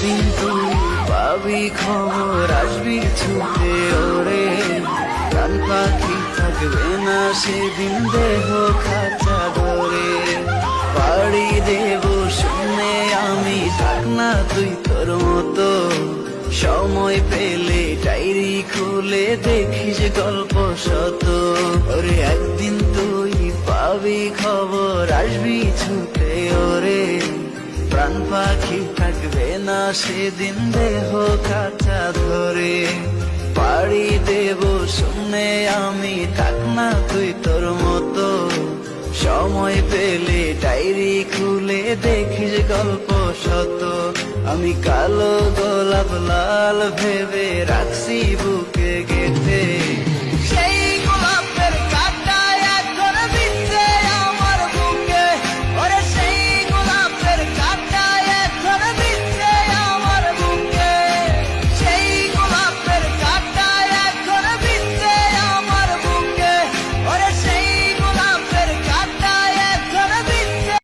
একদিন তুই পাবি খবর, আসবি ছুটে ওরে। প্রাণ পাখি থাকবে না সেদিন দেহ খাঁচা ধরে। পাড়ি দেব শুনে আমি, থাক না তুই তোর মতো। সময় পেলে ডায়েরি খুলে দেখিস গল্প শত। ওরে একদিন তুই পাবি খবর, আসবি ছুটে ওরে। প্রাণ পাখি থাকবে না সেদিন দেহ কাঁচা ধরে। পাড়ি দেব শুনে আমি, থাক না তুই তোর মতো। সময় পেলে ডায়েরি খুলে দেখিস গল্প শত। আমি কালো গোলাপ লাল ভেবে রাখছি বুকে গেঁথে, সেই